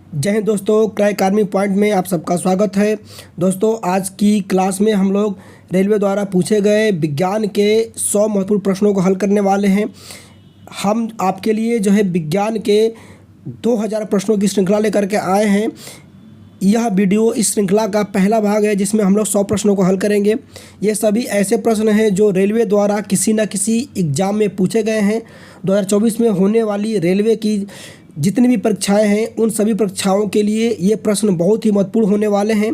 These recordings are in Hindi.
जय हिंद दोस्तों, क्रय कार्मिक पॉइंट में आप सबका स्वागत है। दोस्तों, आज की क्लास में हम लोग रेलवे द्वारा पूछे गए विज्ञान के 100 महत्वपूर्ण प्रश्नों को हल करने वाले हैं। हम आपके लिए जो है विज्ञान के 2000 प्रश्नों की श्रृंखला लेकर के आए हैं। यह वीडियो इस श्रृंखला का पहला भाग है जिसमें हम लोग 100 प्रश्नों को हल करेंगे। ये सभी ऐसे प्रश्न हैं जो रेलवे द्वारा किसी न किसी एग्ज़ाम में पूछे गए हैं। 2024 में होने वाली रेलवे की जितनी भी परीक्षाएं हैं उन सभी परीक्षाओं के लिए ये प्रश्न बहुत ही महत्वपूर्ण होने वाले हैं।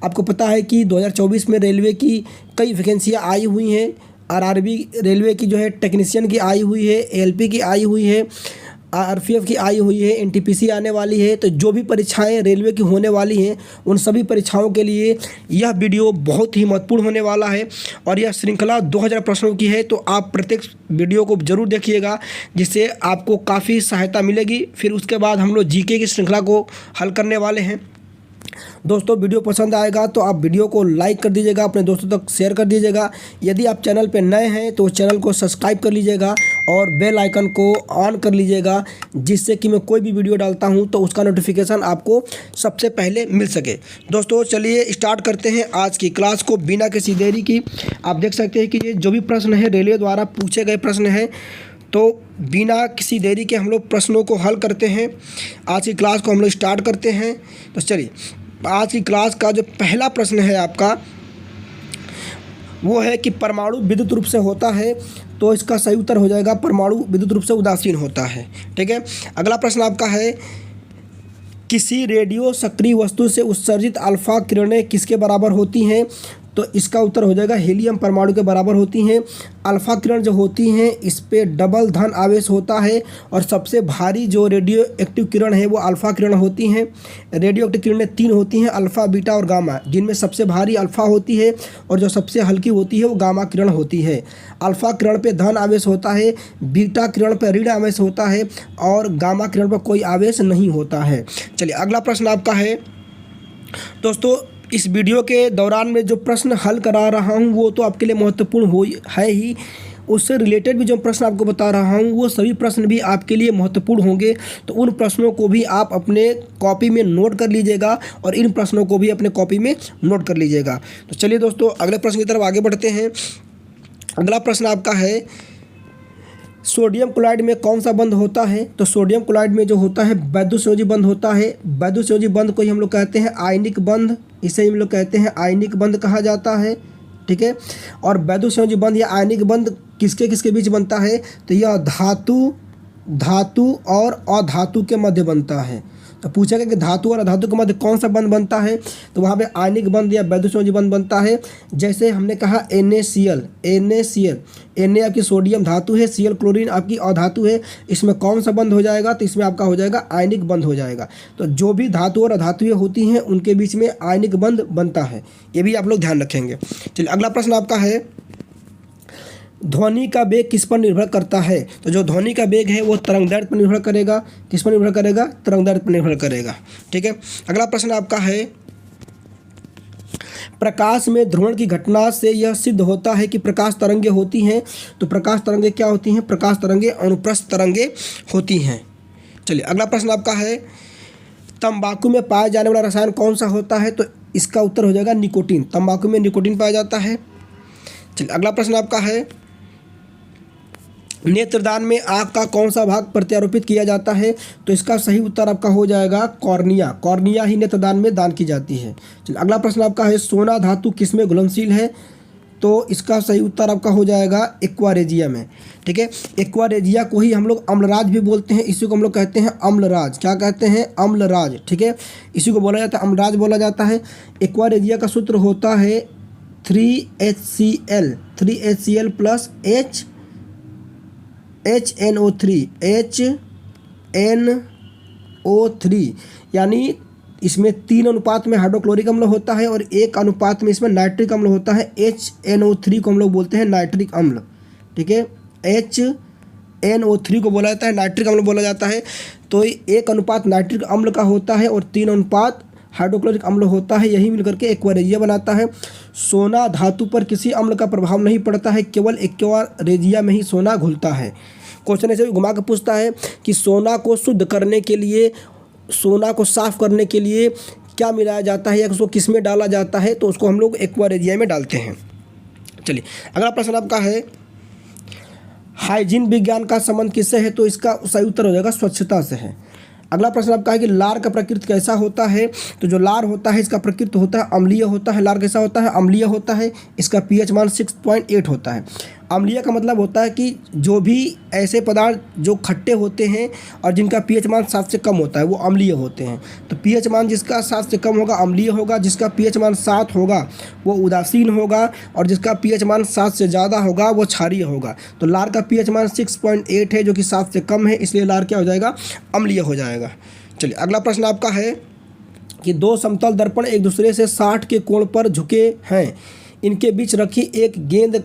आपको पता है कि 2024 में रेलवे की कई वैकेंसियाँ आई हुई हैं। आरआरबी रेलवे की जो है टेक्नीशियन की आई हुई है, एएलपी की आई हुई है, आरपीएफ की आई हुई है, एनटीपीसी आने वाली है। तो जो भी परीक्षाएं रेलवे की होने वाली हैं उन सभी परीक्षाओं के लिए यह वीडियो बहुत ही महत्वपूर्ण होने वाला है। और यह श्रृंखला 2000 प्रश्नों की है, तो आप प्रत्येक वीडियो को ज़रूर देखिएगा जिससे आपको काफ़ी सहायता मिलेगी। फिर उसके बाद हम लोग जीके की श्रृंखला को हल करने वाले हैं। दोस्तों, वीडियो पसंद आएगा तो आप वीडियो को लाइक कर दीजिएगा, अपने दोस्तों तक शेयर कर दीजिएगा। यदि आप चैनल पर नए हैं तो चैनल को सब्सक्राइब कर लीजिएगा और बेल आइकन को ऑन कर लीजिएगा, जिससे कि मैं कोई भी वीडियो डालता हूं तो उसका नोटिफिकेशन आपको सबसे पहले मिल सके। दोस्तों, चलिए स्टार्ट करते हैं आज की क्लास को बिना किसी देरी की। आप देख सकते हैं कि ये जो भी प्रश्न है रेलवे द्वारा पूछे गए प्रश्न हैं, तो बिना किसी देरी के हम लोग प्रश्नों को हल करते हैं। आज की क्लास को हम लोग स्टार्ट करते हैं। तो चलिए, आज की क्लास का जो पहला प्रश्न है आपका वो है कि परमाणु विद्युत रूप से होता है, तो इसका सही उत्तर हो जाएगा परमाणु विद्युत रूप से उदासीन होता है। ठीक है। अगला प्रश्न आपका है, किसी रेडियो सक्रिय वस्तु से उत्सर्जित अल्फा किरणें किसके बराबर होती हैं? तो इसका उत्तर हो जाएगा हीलियम परमाणु के बराबर होती हैं। अल्फा किरण जो होती हैं इस पे डबल धन आवेश होता है और सबसे भारी जो रेडियो एक्टिव किरण है वो अल्फा किरण होती हैं। रेडियो एक्टिव किरणें 3 होती हैं, अल्फा, बीटा और गामा, जिनमें सबसे भारी अल्फा होती है और जो सबसे हल्की होती है वो गामा किरण होती है। अल्फा किरण पे धन आवेश होता है, बीटा किरण पर ऋण आवेश होता है और गामा किरण पर कोई आवेश नहीं होता है। चलिए, अगला प्रश्न आपका है। दोस्तों, इस वीडियो के दौरान में जो प्रश्न हल करा रहा हूँ वो तो आपके लिए महत्वपूर्ण है ही, उससे रिलेटेड भी जो प्रश्न आपको बता रहा हूँ वो सभी प्रश्न भी आपके लिए महत्वपूर्ण होंगे। तो उन प्रश्नों को भी आप अपने कॉपी में नोट कर लीजिएगा और इन प्रश्नों को भी अपने कॉपी में नोट कर लीजिएगा। तो चलिए दोस्तों, अगले प्रश्न की तरफ आगे बढ़ते हैं। अगला प्रश्न आपका है, सोडियम क्लोराइड में कौन सा बंध होता है? तो सोडियम क्लोराइड में जो होता है वैद्युत संयोजी बंध होता है। वैद्युत संयोजी बंध को ही हम लोग कहते हैं आयनिक बंध, इसे हम लोग कहते हैं आयनिक बंध कहा जाता है। ठीक है। और वैद्युत संयोजी बंध या आयनिक बंध किसके किसके बीच बनता है? तो यह धातु और अधातु के मध्य बनता है। तो पूछेगा कि धातु और अधातु के मध्य कौन सा बंध बनता है, तो वहाँ पे आयनिक बंध या वैद्युत संयोजी बंध बनता है। जैसे हमने कहा NaCl, Na आपकी सोडियम धातु है, Cl क्लोरीन आपकी अधातु है, इसमें कौन सा बंध हो जाएगा? तो इसमें आपका हो जाएगा आयनिक बंध हो जाएगा। तो जो भी धातु और अधातुएं होती हैं उनके बीच में आयनिक बंध बनता है, ये भी आप लोग ध्यान रखेंगे। चलिए, अगला प्रश्न आपका है, ध्वनि का वेग किस पर निर्भर करता है? तो जो ध्वनि का वेग है वो तरंगदैर्ध्य पर निर्भर करेगा। किस पर निर्भर करेगा? तरंगदैर्ध्य पर निर्भर करेगा। ठीक है। अगला प्रश्न आपका है, प्रकाश में ध्रुवण की घटना से यह सिद्ध होता है कि प्रकाश तरंगे होती हैं। तो प्रकाश तरंगे क्या होती हैं? प्रकाश तरंगे अनुप्रस्थ तरंगे होती हैं। चलिए, अगला प्रश्न आपका है, तंबाकू में पाया जाने वाला रसायन कौन सा होता है? तो इसका उत्तर हो जाएगा निकोटीन। तंबाकू में निकोटीन पाया जाता है। चलिए, अगला प्रश्न आपका है, नेत्रदान में आँख का कौन सा भाग प्रत्यारोपित किया जाता है? तो इसका सही उत्तर आपका हो जाएगा कॉर्निया। कॉर्निया ही नेत्रदान में दान की जाती है। चलिए, अगला प्रश्न आपका है, सोना धातु किस में घुलनशील है? तो इसका सही उत्तर आपका हो जाएगा एक्वारेजिया में। ठीक है। एक्वारेजिया को ही हम लोग अम्लराज भी बोलते हैं, इसी को हम लोग कहते हैं अम्लराज। क्या कहते हैं? अम्लराज। ठीक है, इसी को बोला जाता है, अम्लराज बोला जाता है। एक्वारेजिया का सूत्र होता है 3HCl प्लस HNO3 यानी इसमें 3 अनुपात में हाइड्रोक्लोरिक अम्ल होता है और 1 अनुपात में इसमें नाइट्रिक अम्ल होता है। HNO3 को हम लोग बोलते हैं नाइट्रिक अम्ल। ठीक है। HNO3 को बोला जाता है नाइट्रिक अम्ल बोला जाता है। तो 1 अनुपात नाइट्रिक अम्ल का होता है और 3 अनुपात हाइड्रोक्लोरिक अम्ल होता है, यही मिलकर के एक्वारेजिया बनाता है। सोना धातु पर किसी अम्ल का प्रभाव नहीं पड़ता है, केवल एक्वारेजिया में ही सोना घुलता है। क्वेश्चन ऐसे भी घुमा के पूछता है कि सोना को शुद्ध करने के लिए सोना को साफ़ करने के लिए क्या मिलाया जाता है या उसको किस में डाला जाता है, तो उसको हम लोग एक्वारेरिया में डालते हैं। चलिए अगला प्रश्न आपका है, हाइजीन विज्ञान का संबंध किससे है, तो इसका सही उत्तर हो जाएगा स्वच्छता से है। अगला प्रश्न आपका है कि लार का प्रकृति कैसा होता है, तो जो लार होता है इसका प्रकृति होता है अम्लीय होता है। लार कैसा होता है, अम्लीय होता है। इसका पीएच मान 6.8 होता है। अम्लीय का मतलब होता है कि जो भी ऐसे पदार्थ जो खट्टे होते हैं और जिनका पीएच मान 7 से कम होता है वो अम्लीय होते हैं। तो पीएच मान जिसका 7 से कम होगा अम्लीय होगा, जिसका पीएच मान 7 होगा वो उदासीन होगा, और जिसका पीएच मान 7 से ज़्यादा होगा वो क्षारीय होगा। तो लार का पीएच मान 6.8 है जो कि 7 से कम है, इसलिए लार क्या हो जाएगा, अम्लीय हो जाएगा। चलिए अगला प्रश्न आपका है कि दो समतल दर्पण एक दूसरे से 60 के कोण पर झुके हैं, इनके बीच रखी एक गेंद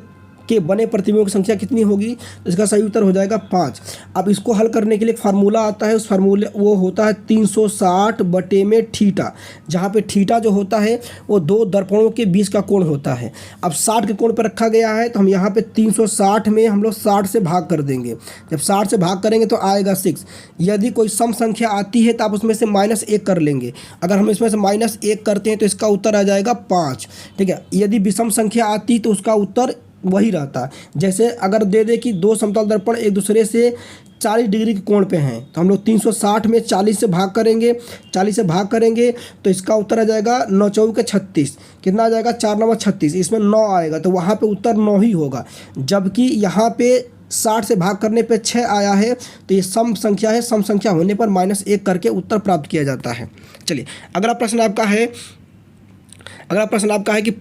के बने प्रतिबिंबों की संख्या कितनी होगी, तो इसका सही उत्तर हो जाएगा 5। अब इसको हल करने के लिए एक फार्मूला आता है, उस फार्मूले वो होता है 360 बटे में थीटा, जहाँ पे थीटा जो होता है वो दो दर्पणों के बीच का कोण होता है। अब 60 के कोण पर रखा गया है तो हम यहाँ पे 360 में हम लोग 60 से भाग कर देंगे। जब 60 से भाग करेंगे तो आएगा 6। यदि कोई सम संख्या आती है तो आप उसमें से -1 कर लेंगे। अगर हम इसमें से -1 करते हैं तो इसका उत्तर आ जाएगा 5। ठीक है, यदि विषम संख्या आती तो उसका उत्तर वही रहता है। जैसे अगर दे दे कि दो समतल दर्पण एक दूसरे से 40 डिग्री के कोण पे हैं, तो हम लोग 360 में 40 से भाग करेंगे। 40 से भाग करेंगे तो इसका उत्तर आ जाएगा 9 चौके 36। कितना आ जाएगा, 4 9 36, इसमें 9 आएगा तो वहाँ पे उत्तर 9 ही होगा। जबकि यहाँ पे 60 से भाग करने पे 6 आया है, तो ये सम संख्या है। सम संख्या होने पर -1 करके उत्तर प्राप्त किया जाता है। चलिए अगला प्रश्न आपका है कि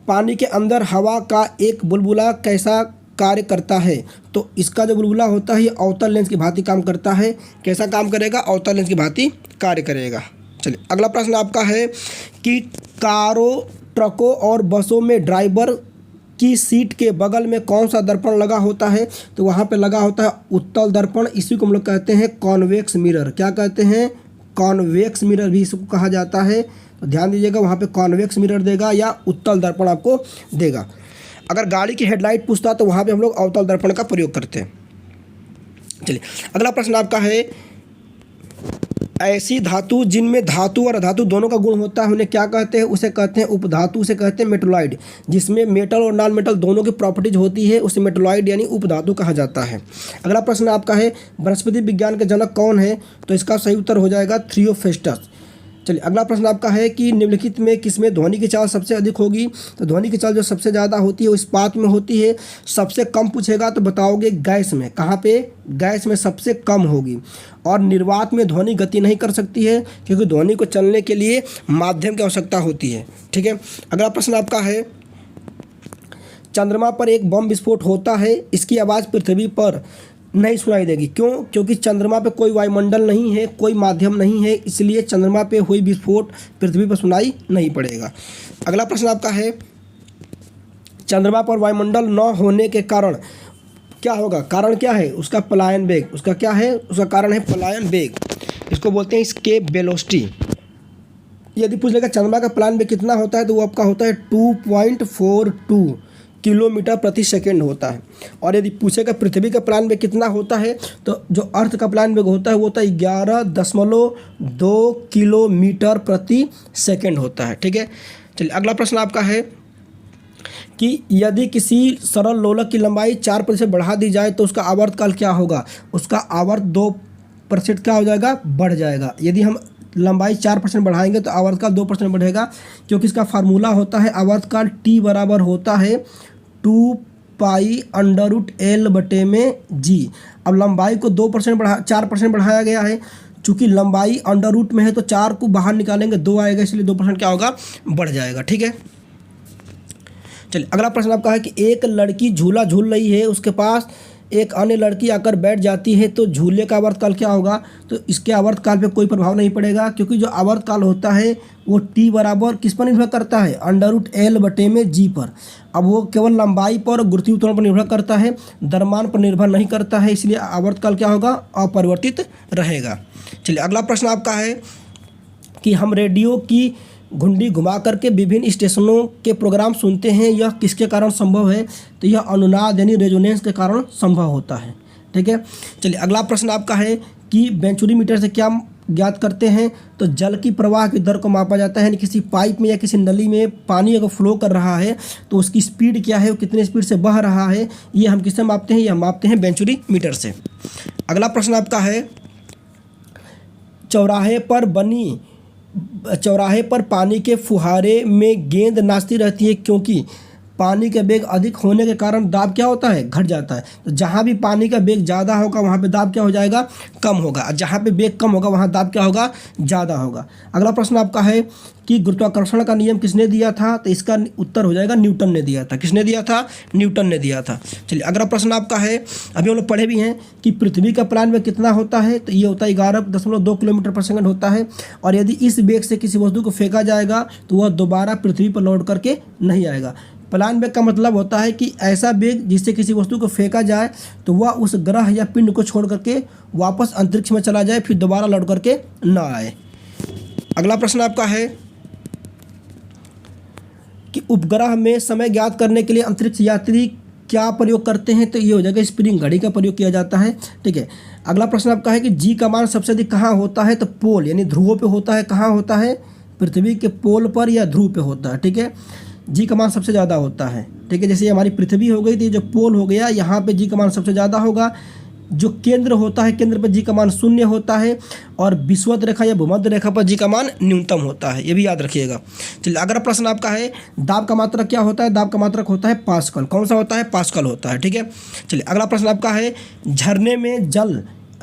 पानी के अंदर हवा का एक बुलबुला कैसा कार्य करता है, तो इसका जो बुलबुला होता है ये अवतल लेंस की भांति काम करता है। कैसा काम करेगा, अवतल लेंस की भांति कार्य करेगा। चलिए अगला प्रश्न आपका है कि कारों, ट्रकों और बसों में ड्राइवर की सीट के बगल में कौन सा दर्पण लगा होता है, तो वहाँ पे लगा होता है उत्तल दर्पण। इसी को हम लोग कहते हैं कॉन्वेक्स मिरर। क्या कहते हैं, कॉन्वेक्स मिरर भी इसको कहा जाता है। तो ध्यान दीजिएगा, वहाँ पे कॉन्वेक्स मिरर देगा या उत्तल दर्पण आपको देगा। अगर गाड़ी की हेडलाइट पूछता तो वहाँ पे हम लोग अवतल दर्पण का प्रयोग करते हैं। चलिए अगला प्रश्न आपका है, ऐसी धातु जिनमें धातु और अधातु दोनों का गुण होता है उन्हें क्या कहते हैं, उसे कहते हैं उपधातु। उसे कहते हैं मेटलॉइड। जिसमें मेटल और नॉन मेटल दोनों की प्रॉपर्टीज होती है उसे मेटलॉइड यानी उपधातु कहा जाता है। अगला प्रश्न आपका है, वनस्पति विज्ञान के जनक कौन है, तो इसका सही उत्तर हो जाएगा थियोफेस्टस। चलिए अगला प्रश्न आपका है कि निम्नलिखित में किसमें ध्वनि की चाल सबसे अधिक होगी, तो ध्वनि की चाल जो सबसे ज़्यादा होती है वो इस्पात में होती है। सबसे कम पूछेगा तो बताओगे गैस में। कहाँ पे, गैस में सबसे कम होगी। और निर्वात में ध्वनि गति नहीं कर सकती है क्योंकि ध्वनि को चलने के लिए माध्यम की आवश्यकता होती है। ठीक है, अगला प्रश्न आपका है, चंद्रमा पर एक बम विस्फोट होता है, इसकी आवाज़ पृथ्वी पर नहीं सुनाई देगी। क्यों, क्योंकि चंद्रमा पे कोई वायुमंडल नहीं है, कोई माध्यम नहीं है, इसलिए चंद्रमा पे हुई विस्फोट पृथ्वी पर सुनाई नहीं पड़ेगा। अगला प्रश्न आपका है, चंद्रमा पर वायुमंडल न होने के कारण क्या होगा, कारण क्या है, उसका पलायन वेग। उसका क्या है, उसका कारण है पलायन वेग। इसको बोलते हैं एस्केप वेलोसिटी। यदि पूछ लेगा चंद्रमा का पलायन वेग कितना होता है, तो वो आपका होता है 2.42 किलोमीटर प्रति सेकेंड होता है। और यदि पूछेगा पृथ्वी का पलायन वेग कितना होता है, तो जो अर्थ का पलायन वेग होता है वो होता है 11.2 किलोमीटर प्रति सेकेंड होता है। ठीक है, चलिए अगला प्रश्न आपका है कि यदि किसी सरल लोलक की लंबाई 4% बढ़ा दी जाए तो उसका आवर्तकाल क्या होगा, उसका आवर्त 2% क्या हो जाएगा, बढ़ जाएगा। यदि हम लंबाई 4% बढ़ाएंगे तो आवर्तकाल 2% बढ़ेगा, क्योंकि इसका फार्मूला होता है आवर्तकाल T बराबर होता है 2π√L/g। अब लंबाई को 4% बढ़ाया गया है। चूँकि लंबाई अंडर रूट में है तो 4 को बाहर निकालेंगे 2 आएगा, इसलिए 2% क्या होगा, बढ़ जाएगा। ठीक है, चलिए अगला प्रश्न आपका है कि एक लड़की झूला झूल रही है, उसके पास एक अन्य लड़की आकर बैठ जाती है तो झूले का आवर्तकाल क्या होगा, तो इसके आवर्तकाल पे कोई प्रभाव नहीं पड़ेगा, क्योंकि जो आवर्तकाल होता है वो T बराबर किस पर निर्भर करता है, √L/g पर। अब वो केवल लंबाई पर और गुरुत्वीय त्वरण पर निर्भर करता है, द्रव्यमान पर निर्भर नहीं करता है, इसलिए आवर्तकाल क्या होगा, अपरिवर्तित रहेगा। चलिए अगला प्रश्न आपका है कि हम रेडियो की घुंडी घुमा करके विभिन्न स्टेशनों के प्रोग्राम सुनते हैं, यह किसके कारण संभव है, तो यह अनुनाद यानी रेजोनेंस के कारण संभव होता है। ठीक है। चलिए अगला प्रश्न आपका है कि बेंचुरीमीटर से क्या ज्ञात करते हैं? तो जल की प्रवाह की दर को मापा जाता है, यानी किसी पाइप में या किसी नली में पानी अगर फ्लो कर रहा है तो उसकी स्पीड क्या है, वो कितने स्पीड से बह रहा है, ये हम किससे मापते हैं? ये हम मापते हैं बेंचुरीमीटर से। अगला प्रश्न आपका है चौराहे पर पानी के फुहारे में गेंद नाचती रहती है क्योंकि पानी का वेग अधिक होने के कारण दाब क्या होता है? घट जाता है। तो जहाँ भी पानी का वेग ज़्यादा होगा वहाँ पे दाब क्या हो जाएगा? कम होगा। और जहाँ पे वेग कम होगा वहाँ दाब क्या होगा? ज़्यादा होगा। अगला प्रश्न आपका है कि गुरुत्वाकर्षण का नियम किसने दिया था? तो इसका उत्तर हो जाएगा न्यूटन ने दिया था। किसने दिया था? न्यूटन ने दिया था। चलिए अगला प्रश्न आपका है, अभी हम लोग पढ़े भी हैं कि पृथ्वी का प्लान वेग कितना होता है? तो ये होता है 11.2 किलोमीटर पर सेकंड होता है। और यदि इस वेग से किसी वस्तु को फेंका जाएगा तो वह दोबारा पृथ्वी पर लौट करके नहीं आएगा। प्लान वेग का मतलब होता है कि ऐसा वेग जिससे किसी वस्तु को फेंका जाए तो वह उस ग्रह या पिंड को छोड़ करके वापस अंतरिक्ष में चला जाए, फिर दोबारा लौट करके न आए। अगला प्रश्न आपका है कि उपग्रह में समय ज्ञात करने के लिए अंतरिक्ष यात्री क्या प्रयोग करते हैं? तो ये हो जाएगा स्प्रिंग घड़ी का प्रयोग किया जाता है। ठीक है। अगला प्रश्न आपका है कि जी का मान सबसे अधिक कहाँ होता है? तो पोल यानी ध्रुवों पे होता है। कहाँ होता है? पृथ्वी के पोल पर या ध्रुव पे होता है। ठीक है। जी का मान सबसे ज़्यादा होता है। ठीक है। जैसे हमारी पृथ्वी हो गई थी, जो पोल हो गया, यहाँ पे जी का मान सबसे ज़्यादा होगा। जो केंद्र होता है, केंद्र पर जी का मान 0 होता है और विषुवत रेखा या भूमध्य रेखा पर जी का मान न्यूनतम होता है। ये भी याद रखिएगा। चलिए अगला प्रश्न आपका है दाब का मात्रक क्या होता है? दाब का मात्रक होता है पास्कल। कौन सा होता है? पास्कल होता है। ठीक है। चलिए अगला प्रश्न आपका है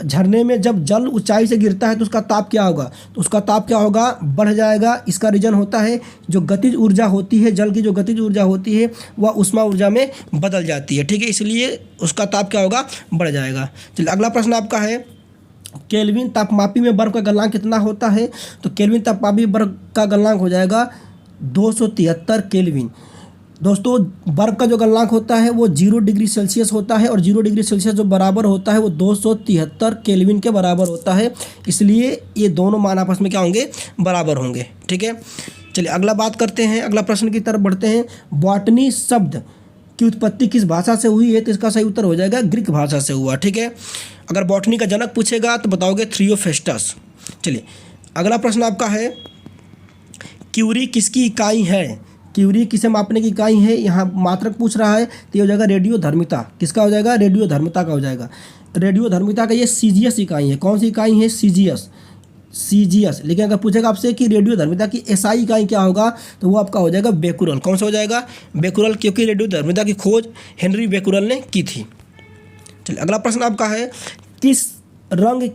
झरने में जब जल ऊंचाई से गिरता है तो उसका ताप क्या होगा? तो उसका ताप क्या होगा? बढ़ जाएगा। इसका रीजन होता है जो गतिज ऊर्जा होती है, जल की जो गतिज ऊर्जा होती है वह ऊष्मा ऊर्जा में बदल जाती है। ठीक है। इसलिए उसका ताप क्या होगा? बढ़ जाएगा। चलिए अगला प्रश्न आपका है केल्विन तापमापी में बर्फ का गलनांक कितना होता है? तो केल्विन तापमापी बर्फ का गलनांक हो जाएगा 273 केल्विन। दोस्तों बर्फ़ का जो गलनांक होता है वो 0 डिग्री सेल्सियस होता है और 0 डिग्री सेल्सियस जो बराबर होता है वो 273 केल्विन के बराबर होता है। इसलिए ये दोनों मान आपस में क्या होंगे? बराबर होंगे। ठीक है। चलिए अगला बात करते हैं, अगला प्रश्न की तरफ बढ़ते हैं। बॉटनी शब्द की उत्पत्ति किस भाषा से हुई है? तो इसका सही उत्तर हो जाएगा ग्रीक भाषा से हुआ। ठीक है। अगर बॉटनी का जनक पूछेगा तो बताओगे थ्रियोफेस्टस। चलिए अगला प्रश्न आपका है क्यूरी किसकी इकाई है? क्यूरी किसे मापने की इकाई है? यहाँ मात्रक पूछ रहा है तो ये हो जाएगा रेडियोधर्मिता। किसका हो जाएगा? रेडियोधर्मिता का हो जाएगा। रेडियोधर्मिता का ये सीजीएस इकाई है। कौन सी इकाई है? सीजीएस। लेकिन अगर पूछेगा आपसे कि रेडियोधर्मिता की एसआई इकाई क्या होगा तो वो आपका हो जाएगा बेकुरल। कौन सा हो जाएगा? बेकुरल, क्योंकि रेडियोधर्मिता की खोज हेनरी बेकुरल ने की थी। चलिए अगला प्रश्न आपका है किस रंग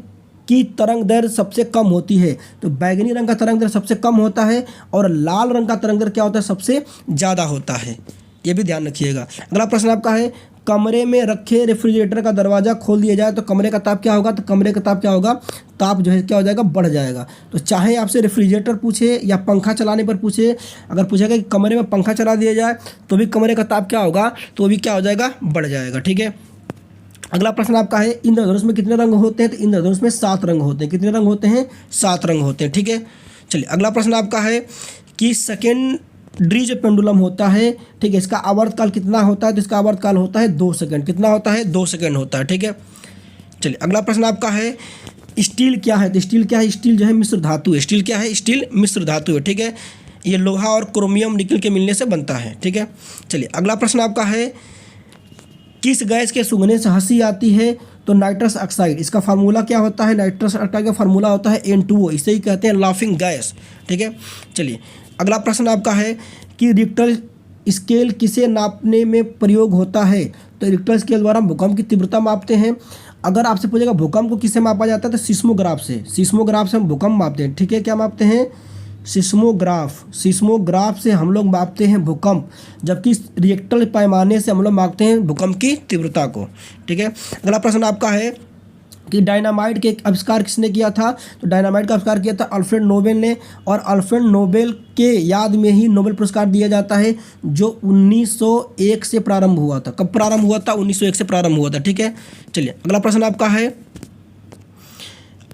की तरंग दैर्घ्य सबसे कम होती है? तो बैगनी रंग का तरंग दैर्घ्य सबसे कम होता है और लाल रंग का तरंग दैर्घ्य क्या होता है? सबसे ज़्यादा होता है। ये भी ध्यान रखिएगा। अगला प्रश्न आपका है कमरे में रखे रेफ्रिजरेटर का दरवाज़ा खोल दिया जाए तो कमरे का ताप क्या होगा? तो कमरे का ताप क्या होगा? ताप जो है क्या हो जाएगा? बढ़ जाएगा। तो चाहे आपसे रेफ्रिजरेटर पूछे या पंखा चलाने पर पूछे, अगर पूछेगा कि कमरे में पंखा चला दिया जाए तो भी कमरे का ताप क्या होगा? तो भी क्या हो जाएगा? बढ़ जाएगा। ठीक है। अगला प्रश्न आपका है इंद्रधनुष में कितने रंग होते हैं? तो इंद्रधनुष में 7 रंग होते हैं। कितने रंग होते हैं? 7 रंग होते हैं। ठीक है। चलिए अगला प्रश्न आपका है कि सेकेंडरी जो पेंडुलम होता है, ठीक है, इसका आवर्तकाल कितना होता है? तो इसका आवर्तकाल होता है 2 सेकंड। कितना होता है? 2 सेकंड होता है। ठीक है। चलिए अगला प्रश्न आपका है स्टील क्या है? तो स्टील क्या है? स्टील जो है मिश्र धातु है। स्टील क्या है? स्टील मिश्र धातु है। ठीक है। ये लोहा और क्रोमियम निकल के मिलने से बनता है। ठीक है। चलिए अगला प्रश्न आपका है किस गैस के सूंघने से हंसी आती है? तो नाइट्रस ऑक्साइड। इसका फार्मूला क्या होता है? नाइट्रस ऑक्साइड का फार्मूला होता है N2O। इसे ही कहते हैं लाफिंग गैस। ठीक है। चलिए अगला प्रश्न आपका है कि रिक्टर स्केल किसे नापने में प्रयोग होता है? तो रिक्टर स्केल द्वारा भूकंप की तीव्रता मापते हैं। अगर आपसे पूछेगा भूकंप को किससे मापा जाता है? तो सिस्मोग्राफ से। सिस्मोग्राफ से हम भूकंप मापते हैं। ठीक है। क्या मापते हैं? सिस्मोग्राफ से हम लोग मापते हैं भूकंप, जबकि रिएक्टर पैमाने से हम लोग मापते हैं भूकंप की तीव्रता को। ठीक है। अगला प्रश्न आपका है कि डायनामाइट के आविष्कार किसने किया था? तो डायनामाइट का आविष्कार किया था अल्फ्रेड नोबेल ने। और अल्फ्रेड नोबेल के याद में ही नोबेल पुरस्कार दिया जाता है जो 1901 से प्रारंभ हुआ था। कब प्रारंभ हुआ था? 1901 से प्रारंभ हुआ था। ठीक है। चलिए अगला प्रश्न आपका है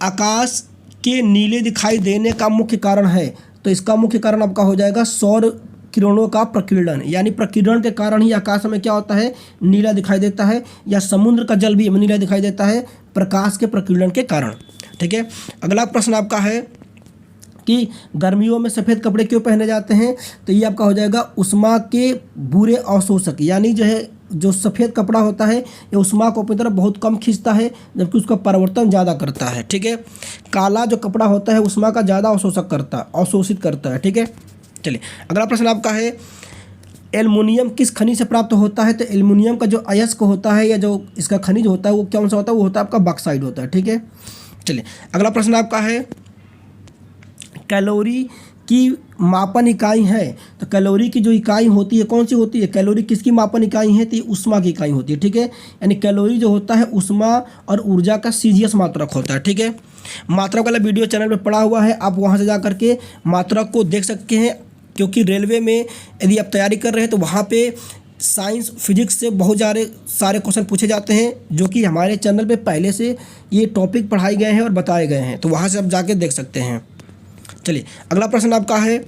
आकाश के नीले दिखाई देने का मुख्य कारण है? तो इसका मुख्य कारण आपका हो जाएगा सौर किरणों का प्रकीर्णन, यानी प्रकीर्णन के कारण ही आकाश में क्या होता है, नीला दिखाई देता है, या समुद्र का जल भी नीला दिखाई देता है प्रकाश के प्रकीर्णन के कारण। ठीक है, अगला प्रश्न आपका है कि गर्मियों में सफ़ेद कपड़े क्यों पहने जाते हैं, तो ये आपका हो जाएगा ऊष्मा के बुरे अवशोषक, यानी जो है जो सफ़ेद कपड़ा होता है ये ऊष्मा को अपनी तरफ बहुत कम खींचता है, जबकि उसका परिवर्तन ज़्यादा करता है। ठीक है, काला जो कपड़ा होता है ऊष्मा का ज़्यादा अवशोषित करता है। ठीक है, चलिए अगला प्रश्न आपका है एल्युमिनियम किस खनिज से प्राप्त होता है, तो एल्युमिनियम का जो अयस्क होता है या जो इसका खनिज होता है वो कौन सा होता है, वो होता है आपका बॉक्साइट होता है। ठीक है, चलिए अगला प्रश्न आपका है कैलोरी की मापन इकाई है, तो कैलोरी की जो इकाई होती है कौन सी होती है, कैलोरी किसकी मापन इकाई है, तो ये ऊष्मा की इकाई होती है। ठीक है, यानी कैलोरी जो होता है ऊष्मा और ऊर्जा का सीजीएस मात्रक होता है। ठीक है, मात्रक वाला वीडियो चैनल पर पड़ा हुआ है, आप वहाँ से जा करके मात्रक को देख सकते हैं, क्योंकि रेलवे में यदि आप तैयारी कर रहे हैं तो वहाँ पे साइंस फिजिक्स से बहुत सारे क्वेश्चन पूछे जाते हैं, जो कि हमारे चैनल पे पहले से ये टॉपिक पढ़ाए गए हैं और बताए गए हैं, तो वहाँ से आप जाके देख सकते हैं। चलिए अगला प्रश्न आपका है,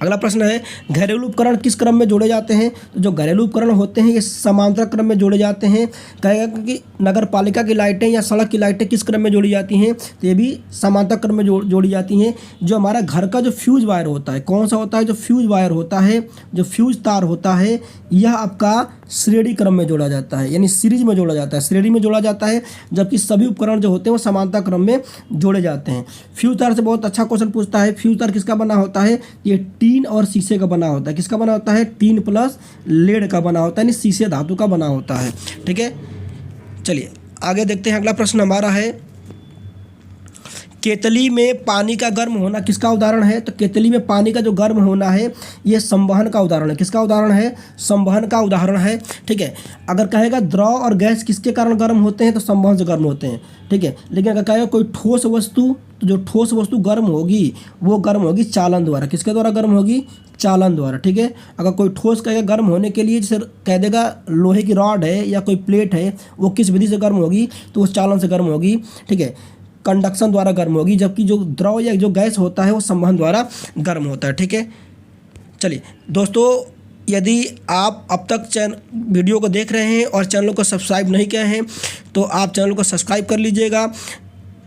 अगला प्रश्न है घरेलू उपकरण किस क्रम में जोड़े जाते हैं, तो जो घरेलू उपकरण होते हैं ये समांतर क्रम में जोड़े जाते हैं। कहेगा कि नगर पालिका की लाइटें या सड़क की लाइटें किस क्रम में जोड़ी जाती हैं, तो ये भी समांतर क्रम में जोड़ी जाती हैं। जो हमारा घर का जो फ्यूज वायर होता है, कौन सा होता है, जो फ्यूज वायर होता है, जो फ्यूज तार होता है, यह आपका श्रेणी क्रम में जोड़ा जाता है, यानी सीरीज में जोड़ा जाता है, श्रेणी में जोड़ा जाता है, जबकि सभी उपकरण जो होते हैं वो समांतर क्रम में जोड़े जाते हैं। फ्यूज तार से बहुत अच्छा क्वेश्चन पूछता है, फ्यूज तार किसका बना होता है, ये टीन और शीशे का बना होता है। किसका बना होता है, टीन प्लस लेड का बना होता है, यानी शीशे धातु का बना होता है। ठीक है, चलिए आगे देखते हैं। अगला प्रश्न हमारा है केतली में पानी का गर्म होना किसका उदाहरण है, तो केतली में पानी का जो गर्म होना है ये संवहन का उदाहरण है। किसका उदाहरण है, संवहन का उदाहरण है। ठीक है, अगर कहेगा द्रव और गैस किसके कारण गर्म होते हैं, तो संवहन से गर्म होते हैं। ठीक है, लेकिन अगर कहेगा कोई ठोस वस्तु, तो जो ठोस वस्तु गर्म होगी वो गर्म होगी चालन द्वारा। किसके द्वारा गर्म होगी, चालन द्वारा। ठीक है, अगर कोई ठोस कहेगा गर्म होने के लिए, जैसे कह देगा लोहे की रॉड है या कोई प्लेट है, वो किस विधि से गर्म होगी, तो वो चालन से गर्म होगी। ठीक है, कंडक्शन द्वारा गर्म होगी, जबकि जो द्रव या जो गैस होता है वो संवहन द्वारा गर्म होता है। ठीक है, चलिए दोस्तों, यदि आप अब तक वीडियो को देख रहे हैं और चैनल को सब्सक्राइब नहीं किए हैं तो आप चैनल को सब्सक्राइब कर लीजिएगा।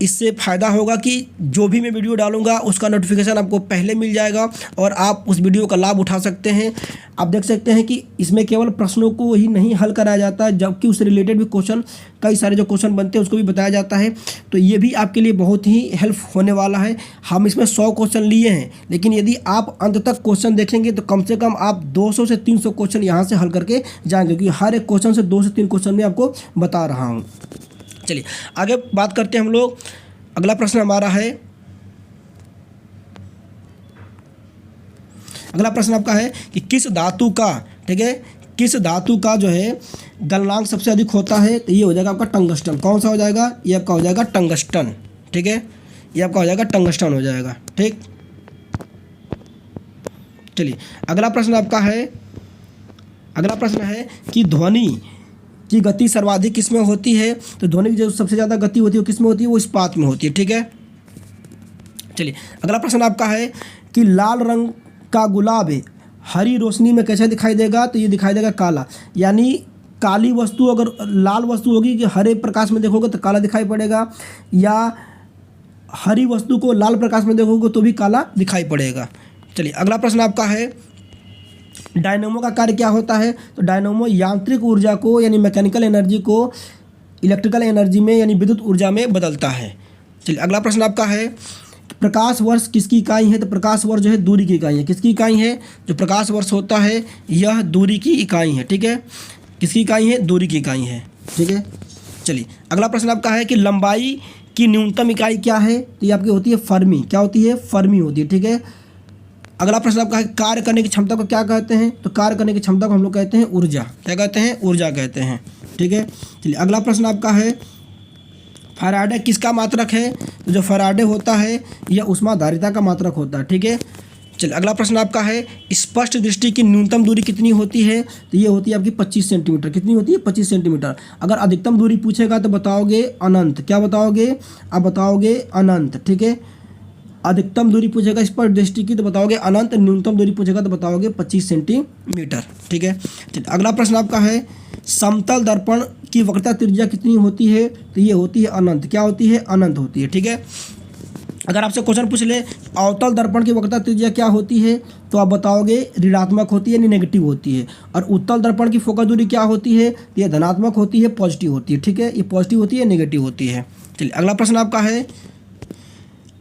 इससे फ़ायदा होगा कि जो भी मैं वीडियो डालूंगा उसका नोटिफिकेशन आपको पहले मिल जाएगा और आप उस वीडियो का लाभ उठा सकते हैं। आप देख सकते हैं कि इसमें केवल प्रश्नों को ही नहीं हल कराया जाता है, जबकि उससे रिलेटेड भी क्वेश्चन, कई सारे जो क्वेश्चन बनते हैं उसको भी बताया जाता है। तो ये भी आपके लिए बहुत ही हेल्प होने वाला है। हम इसमें 100 क्वेश्चन लिए हैं, लेकिन यदि आप अंत तक क्वेश्चन देखेंगे तो कम से कम आप 200 से 300 क्वेश्चन यहाँ से हल करके जाएंगे, क्योंकि हर एक क्वेश्चन से 2 से 3 क्वेश्चन मैं आपको बता रहा हूँ। चलिए आगे बात करते हैं हम लोग। अगला प्रश्न हमारा है, अगला प्रश्न आपका है कि किस धातु का, ठीक है, किस धातु का जो है गलनांक सबसे अधिक होता है, तो ये हो जाएगा आपका टंगस्टन। कौन सा हो जाएगा, ये आपका हो जाएगा टंगस्टन। ठीक है, ये आपका हो जाएगा टंगस्टन हो जाएगा। ठीक, चलिए अगला प्रश्न आपका है, अगला प्रश्न है कि ध्वनि की गति सर्वाधिक किस में होती है, तो ध्वनि की जो सबसे ज़्यादा गति होती है वो किस में होती है, वो इस्पात में होती है। ठीक है, चलिए अगला प्रश्न आपका है कि लाल रंग का गुलाब हरी रोशनी में कैसे दिखाई देगा, तो ये दिखाई देगा काला। यानी काली वस्तु अगर लाल वस्तु होगी कि हरे प्रकाश में देखोगे तो काला दिखाई पड़ेगा, या हरी वस्तु को लाल प्रकाश में देखोगे तो भी काला दिखाई पड़ेगा। चलिए अगला प्रश्न आपका है डायनेमो का कार्य क्या होता है, तो डायनेमो यांत्रिक ऊर्जा को यानी मैकेनिकल एनर्जी को इलेक्ट्रिकल एनर्जी में यानी विद्युत ऊर्जा में बदलता है। चलिए अगला प्रश्न आपका है प्रकाश वर्ष किसकी इकाई है, तो प्रकाश वर्ष जो है दूरी की इकाई है। किसकी इकाई है, जो प्रकाश वर्ष होता है यह दूरी की इकाई है। ठीक है, किसकी इकाई है, दूरी की इकाई है। ठीक है, चलिए अगला प्रश्न आपका है कि लंबाई की न्यूनतम इकाई क्या है, तो ये आपकी होती है फर्मी। क्या होती है, फर्मी होती है। ठीक है, अगला प्रश्न आपका है कार्य करने की क्षमता को क्या कहते हैं, तो कार्य करने की क्षमता को हम लोग कहते हैं ऊर्जा। क्या कहते हैं, ऊर्जा कहते हैं। ठीक है, चलिए अगला प्रश्न आपका है फैराडे किसका मात्रक है, तो जो फैराडे होता है यह ऊष्माधारिता का मात्रक होता है। ठीक है, चलिए अगला प्रश्न आपका है स्पष्ट दृष्टि की न्यूनतम दूरी कितनी होती है, तो ये होती है आपकी 25 सेंटीमीटर। कितनी होती है, 25 सेंटीमीटर। अगर अधिकतम दूरी पूछेगा तो बताओगे अनंत। क्या बताओगे, आप बताओगे अनंत। ठीक है, अधिकतम दूरी पूछेगा इस पर दृष्टि की तो बताओगे अनंत, न्यूनतम दूरी पूछेगा तो बताओगे 25 सेंटीमीटर। ठीक है, चलिए अगला प्रश्न आपका है समतल दर्पण की वक्रता त्रिज्या कितनी होती है? तो ये होती है अनंत। क्या होती है? अनंत होती है। ठीक है, अगर आपसे क्वेश्चन पूछ ले अवतल दर्पण की वक्रता त्रिज्या क्या होती है तो आप बताओगे ऋणात्मक होती है यानी नेगेटिव होती है। और उत्तल दर्पण की फोकस दूरी क्या होती है? तो ये धनात्मक होती है, पॉजिटिव होती है। ठीक है, ये पॉजिटिव होती है, नेगेटिव होती है। चलिए अगला प्रश्न आपका है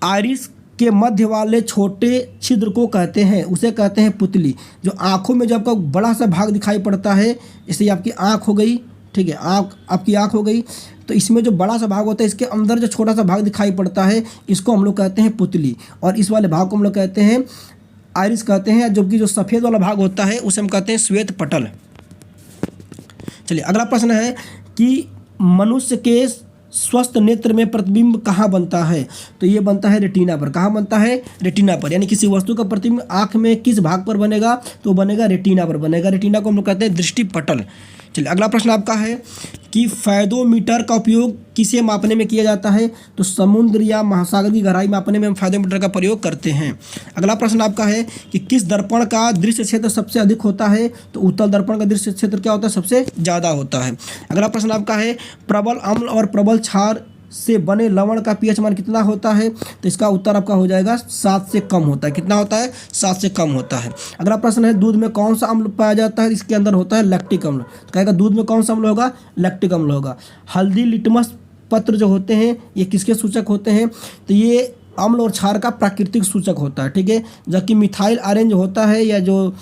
आइरिस के मध्य वाले छोटे छिद्र को कहते हैं, उसे कहते हैं पुतली। जो आँखों में जो आपका बड़ा सा भाग दिखाई पड़ता है, इससे आपकी आँख हो गई। ठीक है, आँख आपकी आँख हो गई, तो इसमें जो बड़ा सा भाग होता है इसके अंदर जो छोटा सा भाग दिखाई पड़ता है इसको हम लोग कहते हैं पुतली। और इस वाले भाग को हम लोग कहते हैं आइरिस कहते हैं, जबकि जो सफ़ेद वाला भाग होता है उसे हम कहते हैं श्वेत पटल। चलिए अगला प्रश्न है कि मनुष्य के स्वस्थ नेत्र में प्रतिबिंब कहाँ बनता है? तो ये बनता है रेटिना पर। कहाँ बनता है? रेटिना पर। यानी किसी वस्तु का प्रतिबिंब आँख में किस भाग पर बनेगा? तो बनेगा रेटिना पर बनेगा। रेटिना को हम लोग कहते हैं दृष्टि पटल। चलिए अगला प्रश्न आपका है कि फायदोमीटर का उपयोग किसे मापने में किया जाता है? तो समुद्र या महासागर की गहराई मापने में हम फायदोमीटर का प्रयोग करते हैं। अगला प्रश्न आपका है कि किस दर्पण का दृश्य क्षेत्र सबसे अधिक होता है? तो उत्तल दर्पण का दृश्य क्षेत्र क्या होता है? सबसे ज़्यादा होता है। अगला प्रश्न आपका है प्रबल अम्ल और प्रबल क्षार से बने लवण का पीएच मान कितना होता है? तो इसका उत्तर आपका हो जाएगा 7 से कम होता है। कितना होता है? 7 से कम होता है। अगला प्रश्न है दूध में कौन सा अम्ल पाया जाता है? इसके अंदर होता है लैक्टिक अम्ल। तो कहेगा दूध में कौन सा अम्ल होगा? लैक्टिक अम्ल होगा। हल्दी लिटमस पत्र जो होते हैं ये किसके सूचक होते हैं? तो ये अम्ल और क्षार का प्राकृतिक सूचक होता है। ठीक है, जबकि मिथाइल ऑरेंज होता है या जो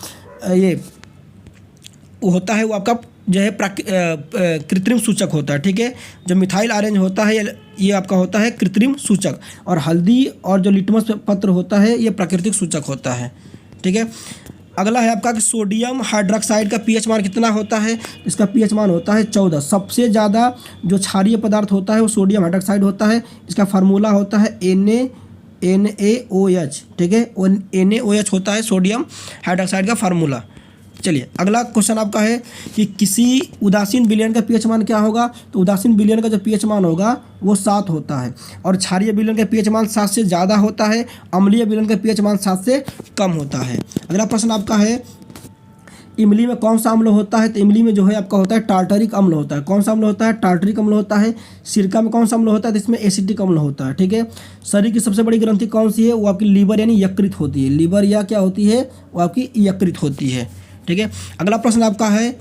ये होता है वो आपका जो है कृत्रिम सूचक होता है। ठीक है, जो मिथाइल ऑरेंज होता है ये आपका होता है कृत्रिम सूचक, और हल्दी और जो लिटमस पत्र होता है ये प्राकृतिक सूचक होता है। ठीक है, अगला है आपका कि सोडियम हाइड्रोक्साइड का पीएच मान कितना होता है? इसका पीएच मान होता है 14। सबसे ज़्यादा जो क्षारीय पदार्थ होता है वो सोडियम हाइड्रोक्साइड होता है। इसका फार्मूला होता है NaOH। ठीक है, NaOH होता है सोडियम हाइड्रोक्साइड का फार्मूला। चलिए अगला क्वेश्चन आपका है कि किसी उदासीन विलयन का पीएच मान क्या होगा? तो उदासीन विलयन का जो पीएच मान होगा वो 7 होता है, और क्षारीय विलयन का पीएच मान 7 से ज़्यादा होता है। अम्लीय विलयन का पीएच मान 7 से कम होता है। अगला प्रश्न आपका है इमली में कौन सा अम्ल होता है? तो इमली में जो है आपका होता है टार्टरिक अम्ल होता है। कौन सा अम्ल होता है? टार्टरिक अम्ल होता है। सिरका में कौन सा अम्ल होता है? तो इसमें एसिटिक अम्ल होता है। ठीक है, शरीर की सबसे बड़ी ग्रंथि कौन सी है? वो आपकी लीवर यानी यकृत होती है। लीवर या क्या होती है? वो आपकी यकृत होती है। ठीक है, अगला प्रश्न आपका है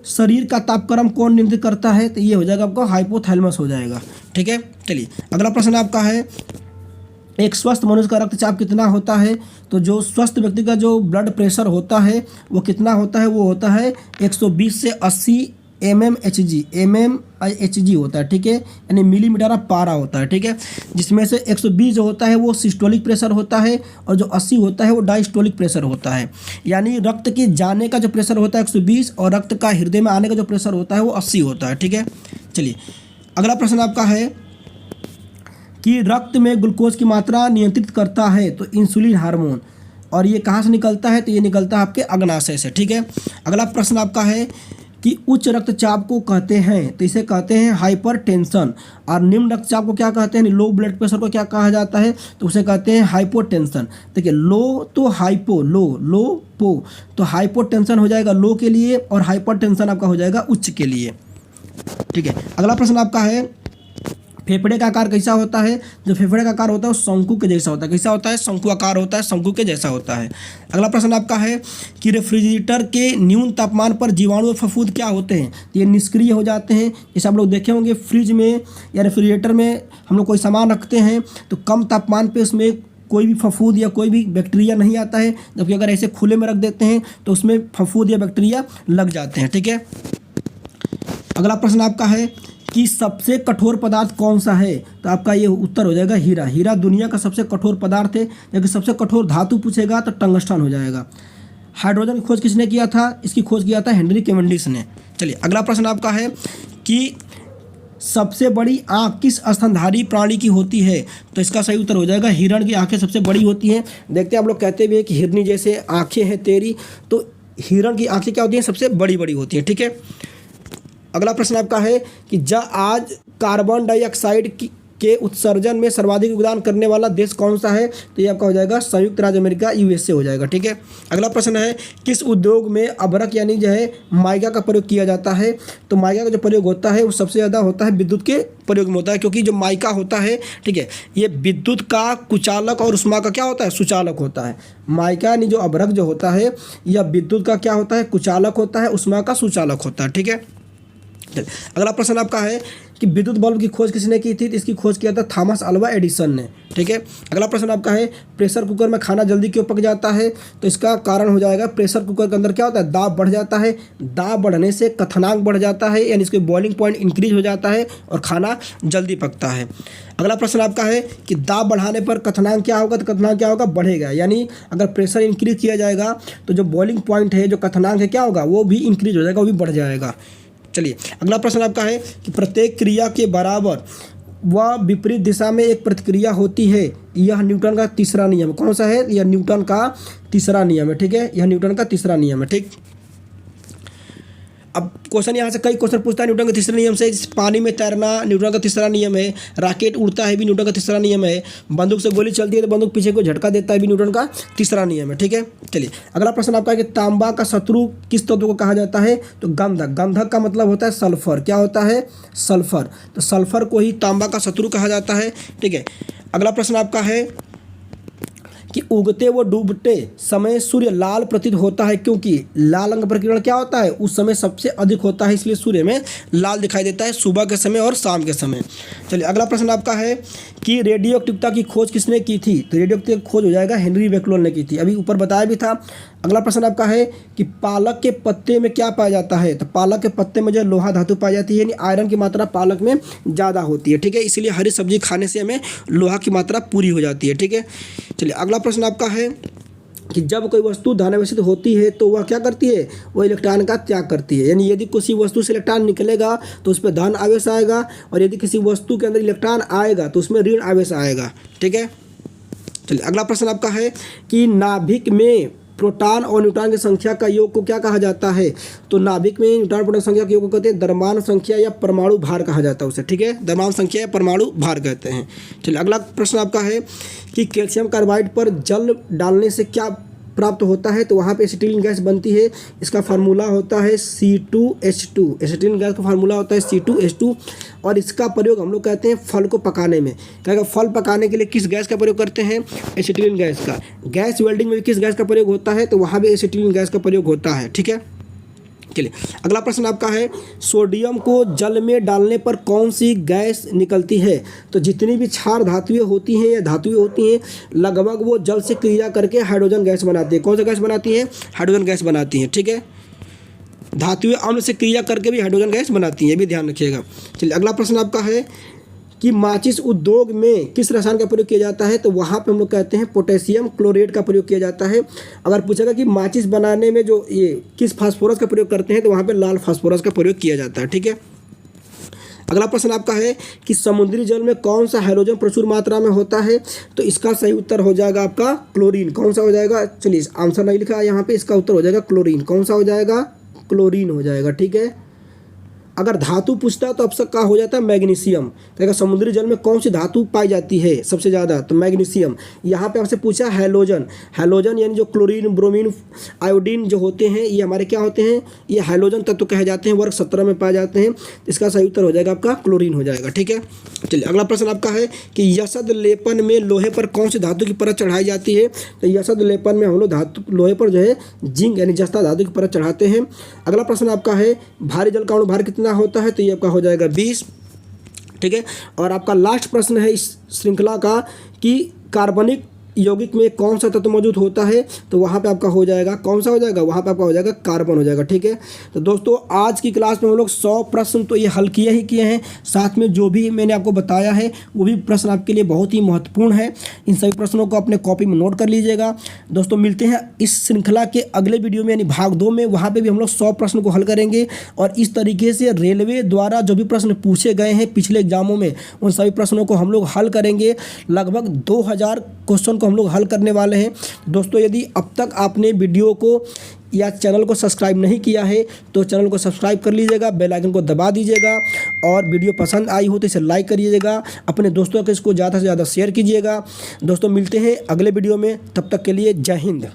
शरीर का तापक्रम कौन नियंत्रित करता है? तो ये हो जाएगा आपका हाइपोथैलेमस हो जाएगा। ठीक है, चलिए अगला प्रश्न आपका है एक स्वस्थ मनुष्य का रक्तचाप कितना होता है? तो जो स्वस्थ व्यक्ति का जो ब्लड प्रेशर होता है वो कितना होता है? वो होता है 120 से 80 mmHg होता है। ठीक है, यानी मिलीमीटर ऑफ पारा होता है। ठीक है, जिसमें से 120 जो होता है वो सिस्टोलिक प्रेशर होता है, और जो 80 होता है वो डायस्टोलिक प्रेशर होता है। यानी रक्त के जाने का जो प्रेशर होता है 120, और रक्त का हृदय में आने का जो प्रेशर होता है वो 80 होता है। ठीक है, चलिए अगला प्रश्न आपका है कि रक्त में ग्लूकोज की मात्रा नियंत्रित करता है तो इंसुलिन हार्मोन, और ये कहाँ से निकलता है? तो ये निकलता है आपके अग्नाशय से। ठीक है, अगला प्रश्न आपका है कि उच्च रक्तचाप को कहते हैं? तो इसे कहते हैं हाइपरटेंशन। और निम्न रक्तचाप को क्या कहते हैं? लो ब्लड प्रेशर को क्या कहा जाता है? तो उसे कहते हैं हाइपोटेंशन। देखिए लो तो हाइपो, लो पो, तो हाइपोटेंशन हो जाएगा लो के लिए, और हाइपरटेंशन आपका हो जाएगा उच्च के लिए। ठीक है, अगला प्रश्न आपका है फेफड़े का आकार कैसा होता है? जो फेफड़े का आकार होता है वो शंकु के जैसा होता है। कैसा होता है? शंकु आकार होता है, शंकु के जैसा होता है। अगला प्रश्न आपका है कि रेफ्रिजरेटर के न्यून तापमान पर जीवाणु और फफूंद क्या होते हैं? तो ये निष्क्रिय हो जाते हैं। जैसे आप लोग देखे होंगे फ्रिज में या रेफ्रिजरेटर में हम लोग कोई सामान रखते हैं तो कम तापमान पर उसमें कोई भी फफूंद या कोई भी बैक्टीरिया नहीं आता है, जबकि अगर ऐसे खुले में रख देते हैं तो उसमें फफूंद या बैक्टीरिया लग जाते हैं। ठीक है, अगला प्रश्न आपका है कि सबसे कठोर पदार्थ कौन सा है? तो आपका ये उत्तर हो जाएगा हीरा। हीरा दुनिया का सबसे कठोर पदार्थ है। जबकि सबसे कठोर धातु पूछेगा तो टंगस्टन हो जाएगा। हाइड्रोजन की खोज किसने किया था? इसकी खोज किया था हेनरी कैवेंडिश ने। चलिए अगला प्रश्न आपका है कि सबसे बड़ी आँख किस स्तनधारी प्राणी की होती है? तो इसका सही उत्तर हो जाएगा हिरण की आँखें सबसे बड़ी होती हैं। देखते हैं आप लोग कहते भी हैं कि हिरनी जैसे आँखें हैं तेरी, तो हिरण की आँखें क्या होती हैं? सबसे बड़ी बड़ी होती हैं। ठीक है, अगला प्रश्न आपका है कि आज कार्बन डाइऑक्साइड के उत्सर्जन में सर्वाधिक योगदान करने वाला देश कौन सा है? तो ये आपका हो जाएगा संयुक्त राज्य अमेरिका, यूएसए हो जाएगा। ठीक है, अगला प्रश्न है किस उद्योग में अभ्रक यानी जो है माइका का प्रयोग किया जाता है? तो माइका का जो प्रयोग होता है वो सबसे ज़्यादा होता है विद्युत के प्रयोग में होता है, क्योंकि जो माइका होता है, ठीक है, ये विद्युत का कुचालक और उष्मा का क्या होता है? सुचालक होता है। माइका यानी जो अभ्रक जो होता है यह विद्युत का क्या होता है? कुचालक होता है, उष्मा का सुचालक होता है। ठीक है, अगला प्रश्न आपका है कि विद्युत बल्ब की खोज किसने की थी? तो इसकी खोज किया था थॉमस अल्वा एडिसन ने। ठीक है, अगला प्रश्न आपका है प्रेशर कुकर में खाना जल्दी क्यों पक जाता है? तो इसका कारण हो जाएगा प्रेशर कुकर के अंदर क्या होता है? दाब बढ़ जाता है, दाब बढ़ने से कथनांक बढ़ जाता है, यानी इसके बॉइलिंग पॉइंट इंक्रीज हो जाता है और खाना जल्दी पकता है। अगला प्रश्न आपका है कि दाब बढ़ाने पर कथनांक क्या होगा? तो कथनांक क्या होगा? बढ़ेगा, यानी अगर प्रेशर इंक्रीज किया जाएगा तो जो बॉइलिंग पॉइंट है, जो कथनांक है, क्या होगा? वो भी इंक्रीज हो जाएगा, वो भी बढ़ जाएगा। चलिए, अगला प्रश्न आपका है कि प्रत्येक क्रिया के बराबर व विपरीत दिशा में एक प्रतिक्रिया होती है, यह न्यूटन का तीसरा नियम है। कौन सा है? यह न्यूटन का तीसरा नियम है। ठीक है, यह न्यूटन का तीसरा नियम है। ठीक, अब क्वेश्चन यहाँ से कई क्वेश्चन पूछता है न्यूटन के तीसरे नियम से। पानी में तैरना न्यूटन का तीसरा नियम है, रॉकेट उड़ता है भी न्यूटन का तीसरा नियम है, बंदूक से गोली चलती है तो बंदूक पीछे को झटका देता है भी न्यूटन का तीसरा नियम है। ठीक है, चलिए अगला प्रश्न आपका है कि तांबा का शत्रु किस तत्व को कहा जाता है? तो गंधक। गंधक का मतलब होता है सल्फर। क्या होता है? सल्फर। तो सल्फर को ही तांबा का शत्रु कहा जाता है। ठीक है, अगला प्रश्न आपका है कि उगते व डूबते समय सूर्य लाल प्रतीत होता है, क्योंकि लाल रंग प्रकीर्णन क्या होता है? उस समय सबसे अधिक होता है, इसलिए सूर्य में लाल दिखाई देता है सुबह के समय और शाम के समय। चलिए, अगला प्रश्न आपका है कि रेडियो एक्टिविटी की खोज किसने की थी? तो रेडियो एक्टिविटी की खोज हो जाएगा हेनरी बेकलेल ने की थी, अभी ऊपर बताया भी था। अगला प्रश्न आपका है कि पालक के पत्ते में क्या पाया जाता है? तो पालक के पत्ते में जो लोहा धातु पाई जाती है, यानी आयरन की मात्रा पालक में ज़्यादा होती है। ठीक है, इसलिए हरी सब्जी खाने से हमें लोहा की मात्रा पूरी हो जाती है। ठीक है, चलिए अगला प्रश्न आपका है कि जब कोई वस्तु धनावेशित होती है तो वह क्या करती है? वह इलेक्ट्रॉन का त्याग करती है, यानी यदि किसी वस्तु से इलेक्ट्रॉन निकलेगा तो उस पर धन आवेश आएगा, और यदि किसी वस्तु के अंदर इलेक्ट्रॉन आएगा तो उसमें ऋण आवेश आएगा। ठीक है, चलिए अगला प्रश्न आपका है कि नाभिक में प्रोटॉन और न्यूट्रॉन की संख्या का योग को क्या कहा जाता है? तो नाभिक में न्यूट्रॉन प्रोटॉन संख्या के योग को कहते हैं द्रव्यमान संख्या या परमाणु भार कहा जाता है उसे। ठीक है, द्रव्यमान संख्या या परमाणु भार कहते हैं। चलिए अगला प्रश्न आपका है कि कैल्शियम कार्बाइड पर जल डालने से क्या प्राप्त होता है? तो वहाँ पे एसिटिलीन गैस बनती है, इसका फार्मूला होता है C2H2। एसिटिलीन गैस का फार्मूला होता है C2H2, और इसका प्रयोग हम लोग कहते हैं फल को पकाने में। क्या फल पकाने के लिए किस गैस का प्रयोग करते हैं? एसिटिलीन गैस का। गैस वेल्डिंग में किस गैस का प्रयोग होता है? तो वहाँ भी एसिटिलीन गैस का प्रयोग होता है। ठीक है, चलिए अगला प्रश्न आपका है सोडियम को जल में डालने पर कौन सी गैस निकलती है? तो जितनी भी क्षार धातुएं होती हैं या धातुएं होती हैं, लगभग वो जल से क्रिया करके हाइड्रोजन गैस बनाती है। कौन सा गैस बनाती है? हाइड्रोजन गैस बनाती हैं। ठीक है, धातुएं अम्ल से क्रिया करके भी हाइड्रोजन गैस बनाती हैं, ये भी ध्यान रखिएगा। चलिए अगला प्रश्न आपका है कि माचिस उद्योग में किस रसायन का प्रयोग किया जाता है? तो वहाँ पे हम लोग कहते हैं पोटेशियम क्लोराइड का प्रयोग किया जाता है। अगर पूछेगा कि माचिस बनाने में जो ये किस फास्फोरस का प्रयोग करते हैं, तो वहाँ पे लाल फास्फोरस का प्रयोग किया जाता है। ठीक है, अगला प्रश्न आपका है कि समुद्री जल में कौन सा हाइड्रोजन प्रचुर मात्रा में होता है? तो इसका सही उत्तर हो जाएगा आपका क्लोरीन। कौन सा हो जाएगा? चलिए आंसर नहीं लिखा है यहाँ पे, इसका उत्तर हो जाएगा क्लोरीन। कौन सा हो जाएगा? क्लोरीन हो जाएगा। ठीक है, अगर धातु पूछता है तो अब का हो जाता है मैग्नीशियम। तो अगर समुद्री जल में कौन सी धातु पाई जाती है सबसे ज़्यादा? तो मैग्नीशियम। यहाँ पे आपसे पूछा हैलोजन। हैलोजन यानी जो क्लोरीन, ब्रोमीन, आयोडीन जो होते हैं, ये हमारे क्या होते हैं? ये हैलोजन तत्व कहे जाते हैं, वर्ग 17 में पाए जाते हैं। इसका सही उत्तर हो जाएगा आपका क्लोरीन हो जाएगा। ठीक है, चलिए अगला प्रश्न आपका है कि यशद लेपन में लोहे पर कौन सी धातु की परत चढ़ाई जाती है? तो यशद लेपन में हम लोग लोहे पर जो है जिंक यानी जस्ता धातु की परत चढ़ाते हैं। अगला प्रश्न आपका है भारी जल का अणुभार कितना होता है? तो ये आपका हो जाएगा 20। ठीक है, और आपका लास्ट प्रश्न है इस श्रृंखला का कि कार्बनिक यौगिक में कौन सा तत्व मौजूद होता है? तो वहाँ पे आपका हो जाएगा कौन सा हो जाएगा? वहाँ पे आपका हो जाएगा कार्बन हो जाएगा। ठीक है, तो दोस्तों आज की क्लास में हम लोग 100 प्रश्न तो ये हल किए ही किए हैं, साथ में जो भी मैंने आपको बताया है वो भी प्रश्न आपके लिए बहुत ही महत्वपूर्ण है। इन सभी प्रश्नों को अपने कॉपी में नोट कर लीजिएगा। दोस्तों मिलते हैं इस श्रृंखला के अगले वीडियो में यानी भाग 2 में, वहाँ पर भी हम लोग 100 प्रश्न को हल करेंगे। और इस तरीके से रेलवे द्वारा जो भी प्रश्न पूछे गए हैं पिछले एग्जामों में, उन सभी प्रश्नों को हम लोग हल करेंगे। लगभग 2000 क्वेश्चन को हम लोग हल करने वाले हैं। दोस्तों यदि अब तक आपने वीडियो को या चैनल को सब्सक्राइब नहीं किया है तो चैनल को सब्सक्राइब कर लीजिएगा, बेल आइकन को दबा दीजिएगा और वीडियो पसंद आई हो तो इसे लाइक करिएगा, अपने दोस्तों के इसको ज़्यादा से ज़्यादा शेयर कीजिएगा। दोस्तों मिलते हैं अगले वीडियो में, तब तक के लिए जय हिंद।